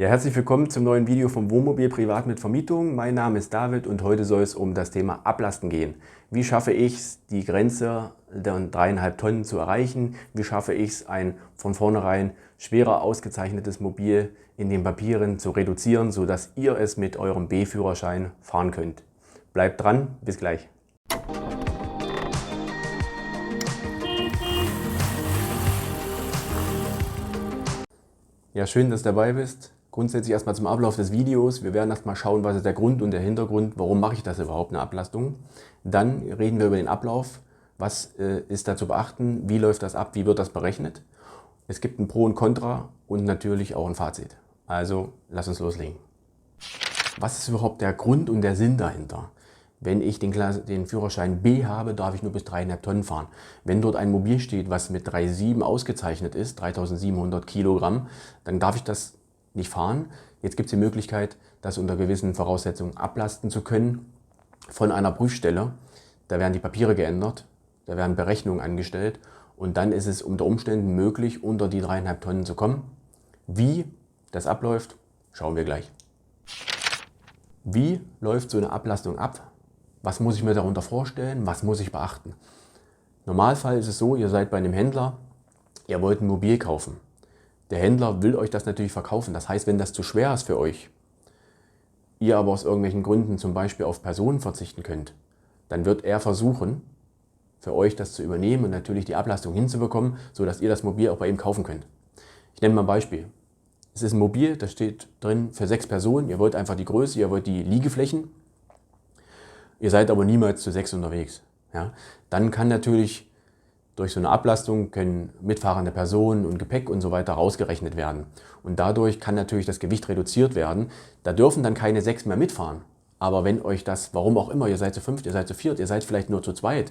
Ja, herzlich willkommen zum neuen Video vom Wohnmobil Privat mit Vermietung. Mein Name ist David und heute soll es um das Thema Ablasten gehen. Wie schaffe ich es, die Grenze der 3,5 Tonnen zu erreichen? Wie schaffe ich es, ein von vornherein schwerer ausgezeichnetes Mobil in den Papieren zu reduzieren, sodass ihr es mit eurem B-Führerschein fahren könnt? Bleibt dran, bis gleich. Ja, schön, dass du dabei bist. Grundsätzlich erstmal zum Ablauf des Videos. Wir werden erstmal schauen, was ist der Grund und der Hintergrund, warum mache ich das überhaupt, eine Ablastung. Dann reden wir über den Ablauf. Was ist da zu beachten? Wie läuft das ab? Wie wird das berechnet? Es gibt ein Pro und Contra und natürlich auch ein Fazit. Also, lass uns loslegen. Was ist überhaupt der Grund und der Sinn dahinter? Wenn ich den Führerschein B habe, darf ich nur bis 3,5 Tonnen fahren. Wenn dort ein Mobil steht, was mit 3,7 ausgezeichnet ist, 3700 Kilogramm, dann darf ich das nicht fahren. Jetzt gibt es die Möglichkeit, das unter gewissen Voraussetzungen ablasten zu können von einer Prüfstelle. Da werden die Papiere geändert, da werden Berechnungen angestellt und dann ist es unter Umständen möglich, unter die 3,5 Tonnen zu kommen. Wie das abläuft, schauen wir gleich. Wie läuft so eine Ablastung ab? Was muss ich mir darunter vorstellen? Was muss ich beachten? Im Normalfall ist es so, ihr seid bei einem Händler, ihr wollt ein Mobil kaufen. Der Händler will euch das natürlich verkaufen. Das heißt, wenn das zu schwer ist für euch, ihr aber aus irgendwelchen Gründen zum Beispiel auf Personen verzichten könnt, dann wird er versuchen, für euch das zu übernehmen und natürlich die Ablastung hinzubekommen, sodass ihr das Mobil auch bei ihm kaufen könnt. Ich nenne mal ein Beispiel. Es ist ein Mobil, das steht drin für 6 Personen. Ihr wollt einfach die Größe, ihr wollt die Liegeflächen. Ihr seid aber niemals zu 6 unterwegs. Ja? Dann kann natürlich durch so eine Ablastung können mitfahrende Personen und Gepäck und so weiter rausgerechnet werden. Und dadurch kann natürlich das Gewicht reduziert werden. Da dürfen dann keine 6 mehr mitfahren. Aber wenn euch das, warum auch immer, ihr seid zu 5, ihr seid zu 4, ihr seid vielleicht nur zu 2,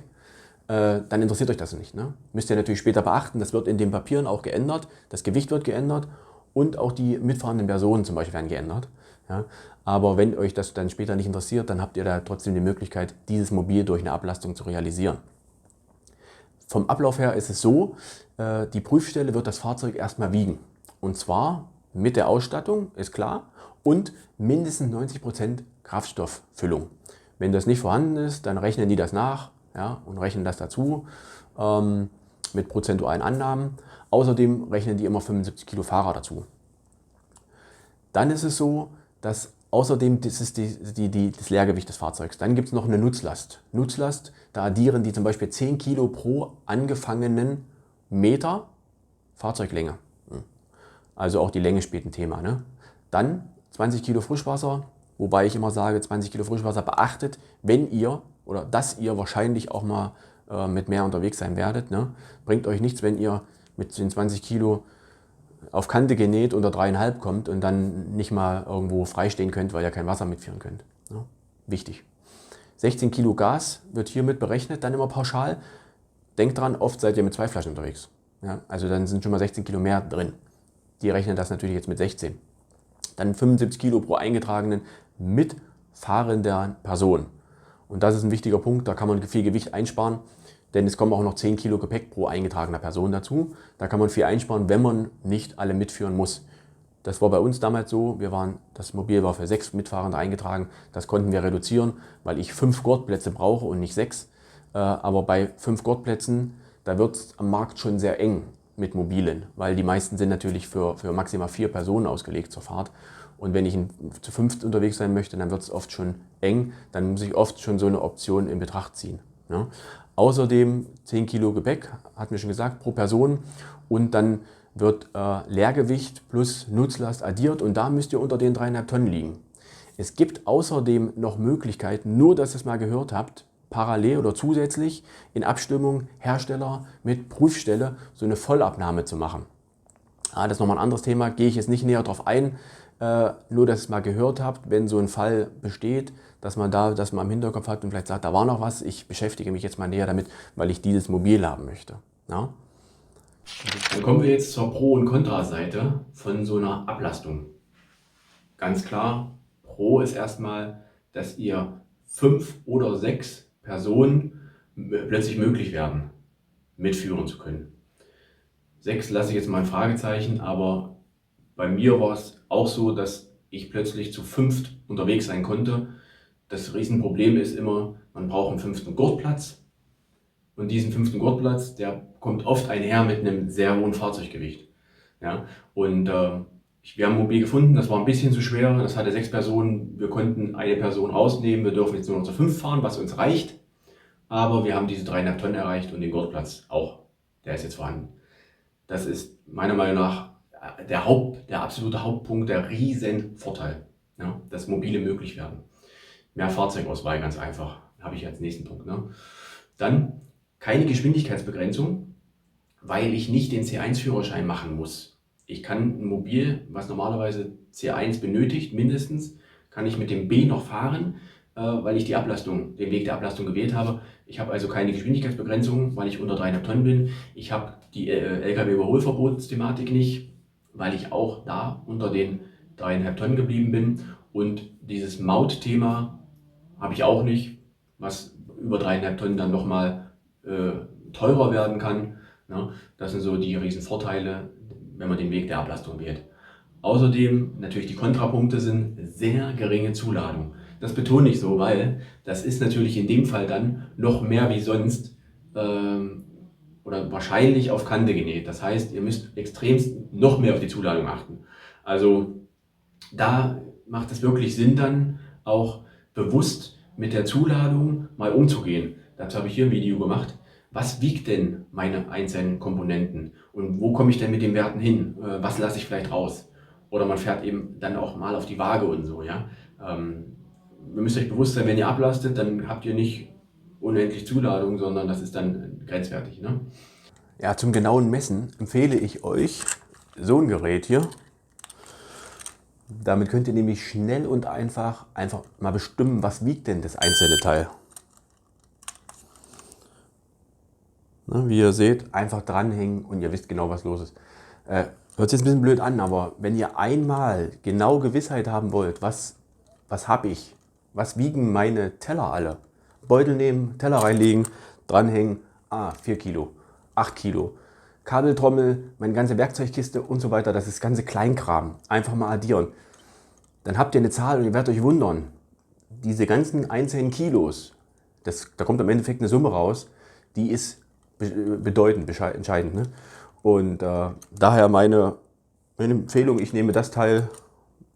dann interessiert euch das nicht. Ne? Müsst ihr natürlich später beachten, das wird in den Papieren auch geändert, das Gewicht wird geändert und auch die mitfahrenden Personen zum Beispiel werden geändert. Ja? Aber wenn euch das dann später nicht interessiert, dann habt ihr da trotzdem die Möglichkeit, dieses Mobil durch eine Ablastung zu realisieren. Vom Ablauf her ist es so, die Prüfstelle wird das Fahrzeug erstmal wiegen. Und zwar mit der Ausstattung, ist klar, und mindestens 90% Kraftstofffüllung. Wenn das nicht vorhanden ist, dann rechnen die das nach, ja, und rechnen das dazu mit prozentualen Annahmen. Außerdem rechnen die immer 75 Kilo Fahrer dazu. Dann ist es so, dass außerdem, das ist das Leergewicht des Fahrzeugs. Dann gibt es noch eine Nutzlast. Nutzlast, da addieren die zum Beispiel 10 Kilo pro angefangenen Meter Fahrzeuglänge. Also auch die Länge spielt ein Thema. Ne? Dann 20 Kilo Frischwasser, wobei ich immer sage, 20 Kilo Frischwasser beachtet, wenn ihr oder dass ihr wahrscheinlich auch mal mit mehr unterwegs sein werdet. Ne? Bringt euch nichts, wenn ihr mit den 20 Kilo auf Kante genäht unter 3,5 kommt und dann nicht mal irgendwo freistehen könnt, weil ihr kein Wasser mitführen könnt. Ja, wichtig. 16 Kilo Gas wird hiermit berechnet, dann immer pauschal. Denkt dran, oft seid ihr mit 2 Flaschen unterwegs. Ja, also dann sind schon mal 16 Kilo mehr drin. Die rechnen das natürlich jetzt mit 16. Dann 75 Kilo pro eingetragenen mitfahrender Person. Und das ist ein wichtiger Punkt, da kann man viel Gewicht einsparen. Denn es kommen auch noch 10 Kilo Gepäck pro eingetragener Person dazu. Da kann man viel einsparen, wenn man nicht alle mitführen muss. Das war bei uns damals so. Das Mobil war für 6 Mitfahrende eingetragen. Das konnten wir reduzieren, weil ich 5 Gurtplätze brauche und nicht 6. Aber bei 5 Gurtplätzen, da wird es am Markt schon sehr eng mit Mobilen. Weil die meisten sind natürlich für maximal 4 Personen ausgelegt zur Fahrt. Und wenn ich zu 5 unterwegs sein möchte, dann wird es oft schon eng. Dann muss ich oft schon so eine Option in Betracht ziehen. Ja? Außerdem 10 Kilo Gepäck, hatten wir schon gesagt, pro Person. Und dann wird Leergewicht plus Nutzlast addiert und da müsst ihr unter den 3,5 Tonnen liegen. Es gibt außerdem noch Möglichkeiten, nur dass ihr es mal gehört habt, parallel oder zusätzlich in Abstimmung Hersteller mit Prüfstelle so eine Vollabnahme zu machen. Das ist nochmal ein anderes Thema, gehe ich jetzt nicht näher drauf ein. Nur, dass ihr es mal gehört habt, wenn so ein Fall besteht, dass man das mal im Hinterkopf hat und vielleicht sagt, da war noch was, ich beschäftige mich jetzt mal näher damit, weil ich dieses Mobil haben möchte. Ja? Dann kommen wir jetzt zur Pro- und Kontra-Seite von so einer Ablastung. Ganz klar, Pro ist erstmal, dass ihr 5 oder 6 Personen plötzlich möglich werden, mitführen zu können. 6 lasse ich jetzt mal ein Fragezeichen, aber Bei mir war es auch so, dass ich plötzlich zu 5 unterwegs sein konnte. Das Riesenproblem ist immer, man braucht einen 5. Gurtplatz. Und diesen 5. Gurtplatz, der kommt oft einher mit einem sehr hohen Fahrzeuggewicht. Ja? Und wir haben ein Mobil gefunden, das war ein bisschen zu schwer, das hatte 6 Personen. Wir konnten eine Person rausnehmen, wir dürfen jetzt nur noch zu 5 fahren, was uns reicht. Aber wir haben diese 3,5 Tonnen erreicht und den Gurtplatz auch. Der ist jetzt vorhanden. Das ist meiner Meinung nach der absolute Hauptpunkt, der Riesenvorteil, ja, dass mobile möglich werden. Mehr Fahrzeugauswahl, ganz einfach, habe ich als nächsten Punkt. Ne? Dann keine Geschwindigkeitsbegrenzung, weil ich nicht den C1-Führerschein machen muss. Ich kann ein Mobil, was normalerweise C1 benötigt, mindestens, kann ich mit dem B noch fahren, weil ich den Weg der Ablastung gewählt habe. Ich habe also keine Geschwindigkeitsbegrenzung, weil ich unter 3,5 Tonnen bin. Ich habe die Lkw-Überholverbotsthematik nicht, weil ich auch da unter den 3,5 Tonnen geblieben bin. Und dieses Mautthema habe ich auch nicht, was über 3,5 Tonnen dann nochmal teurer werden kann. Ne? Das sind so die riesen Vorteile, wenn man den Weg der Ablastung wählt. Außerdem natürlich die Kontrapunkte sind sehr geringe Zuladung. Das betone ich so, weil das ist natürlich in dem Fall dann noch mehr wie sonst oder wahrscheinlich auf Kante genäht. Das heißt, ihr müsst extremst noch mehr auf die Zuladung achten. Also da macht es wirklich Sinn, dann auch bewusst mit der Zuladung mal umzugehen. Dazu habe ich hier ein Video gemacht. Was wiegt denn meine einzelnen Komponenten und wo komme ich denn mit den Werten hin? Was lasse ich vielleicht raus? Oder man fährt eben dann auch mal auf die Waage und so. Ja? Ihr müsst euch bewusst sein, wenn ihr ablastet, dann habt ihr nicht unendlich Zuladung, sondern das ist dann grenzwertig. Ne? Ja, zum genauen Messen empfehle ich euch so ein Gerät hier. Damit könnt ihr nämlich schnell und einfach mal bestimmen, was wiegt denn das einzelne Teil. Wie ihr seht, einfach dranhängen und ihr wisst genau, was los ist. Hört sich jetzt ein bisschen blöd an, aber wenn ihr einmal genau Gewissheit haben wollt, was habe ich, was wiegen meine Teller alle, Beutel nehmen, Teller reinlegen, dranhängen, 4 Kilo, 8 Kilo, Kabeltrommel, meine ganze Werkzeugkiste und so weiter, das ist ganze Kleinkram, einfach mal addieren. Dann habt ihr eine Zahl und ihr werdet euch wundern, diese ganzen einzelnen Kilos, da kommt am Endeffekt eine Summe raus, die ist bedeutend, entscheidend. Ne? Und daher meine Empfehlung, ich nehme das Teil,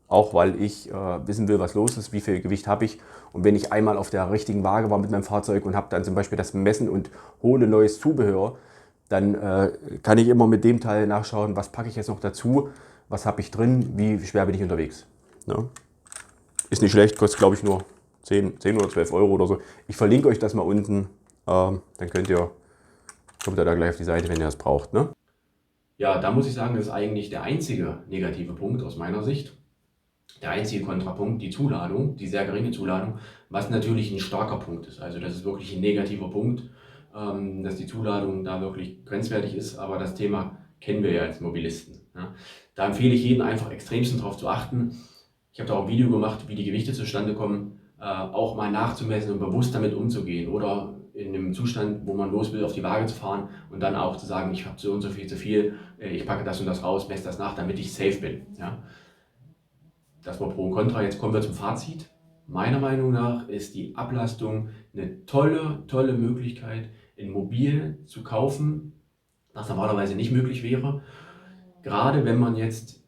auch weil ich wissen will, was los ist, wie viel Gewicht habe ich. Und wenn ich einmal auf der richtigen Waage war mit meinem Fahrzeug und habe dann zum Beispiel das messen und hole neues Zubehör, dann kann ich immer mit dem Teil nachschauen, was packe ich jetzt noch dazu, was habe ich drin, wie schwer bin ich unterwegs. Ne? Ist nicht schlecht, kostet glaube ich nur 10 oder 12 Euro oder so. Ich verlinke euch das mal unten, dann kommt ihr da gleich auf die Seite, wenn ihr das braucht. Ne? Ja, da muss ich sagen, das ist eigentlich der einzige negative Punkt aus meiner Sicht. Der einzige Kontrapunkt, die Zuladung, die sehr geringe Zuladung, was natürlich ein starker Punkt ist. Also das ist wirklich ein negativer Punkt, dass die Zuladung da wirklich grenzwertig ist, aber das Thema kennen wir ja als Mobilisten. Ja. Da empfehle ich jedem einfach extremstens darauf zu achten. Ich habe da auch ein Video gemacht, wie die Gewichte zustande kommen, auch mal nachzumessen und bewusst damit umzugehen oder in einem Zustand, wo man los will, auf die Waage zu fahren und dann auch zu sagen, ich habe so und so viel zu viel, ich packe das und das raus, messe das nach, damit ich safe bin. Ja. Das war Pro und Contra, jetzt kommen wir zum Fazit. Meiner Meinung nach ist die Ablastung eine tolle Möglichkeit, ein Mobil zu kaufen, was normalerweise nicht möglich wäre. Gerade wenn man jetzt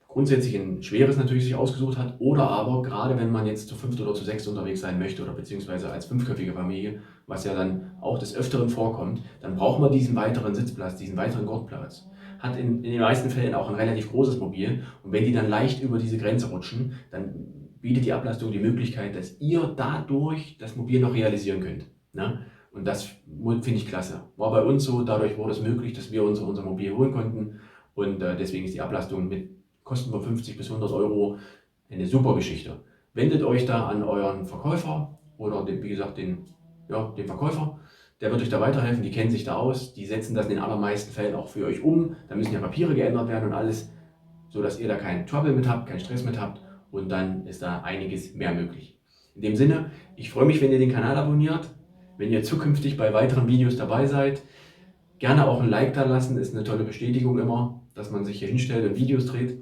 grundsätzlich ein schweres natürlich sich ausgesucht hat oder aber gerade wenn man jetzt zu 5 oder zu 6 unterwegs sein möchte oder beziehungsweise als 5-köpfige Familie, was ja dann auch des Öfteren vorkommt, dann braucht man diesen weiteren Sitzplatz, diesen weiteren Gurtplatz. Hat in den meisten Fällen auch ein relativ großes Mobil und wenn die dann leicht über diese Grenze rutschen, dann bietet die Ablastung die Möglichkeit, dass ihr dadurch das Mobil noch realisieren könnt. Ne? Und das finde ich klasse. War bei uns so, dadurch wurde es möglich, dass wir unser Mobil holen konnten und deswegen ist die Ablastung mit Kosten von 50 bis 100 Euro eine super Geschichte. Wendet euch da an euren Verkäufer oder wie gesagt den Verkäufer. Der wird euch da weiterhelfen, die kennen sich da aus, die setzen das in den allermeisten Fällen auch für euch um. Da müssen ja Papiere geändert werden und alles, sodass ihr da keinen Trouble mit habt, keinen Stress mit habt und dann ist da einiges mehr möglich. In dem Sinne, ich freue mich, wenn ihr den Kanal abonniert, wenn ihr zukünftig bei weiteren Videos dabei seid. Gerne auch ein Like da lassen, ist eine tolle Bestätigung immer, dass man sich hier hinstellt und Videos dreht.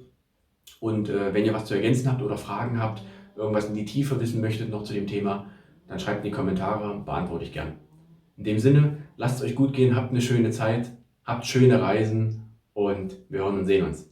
Und wenn ihr was zu ergänzen habt oder Fragen habt, irgendwas in die Tiefe wissen möchtet noch zu dem Thema, dann schreibt in die Kommentare, beantworte ich gern. In dem Sinne, lasst es euch gut gehen, habt eine schöne Zeit, habt schöne Reisen und wir hören und sehen uns.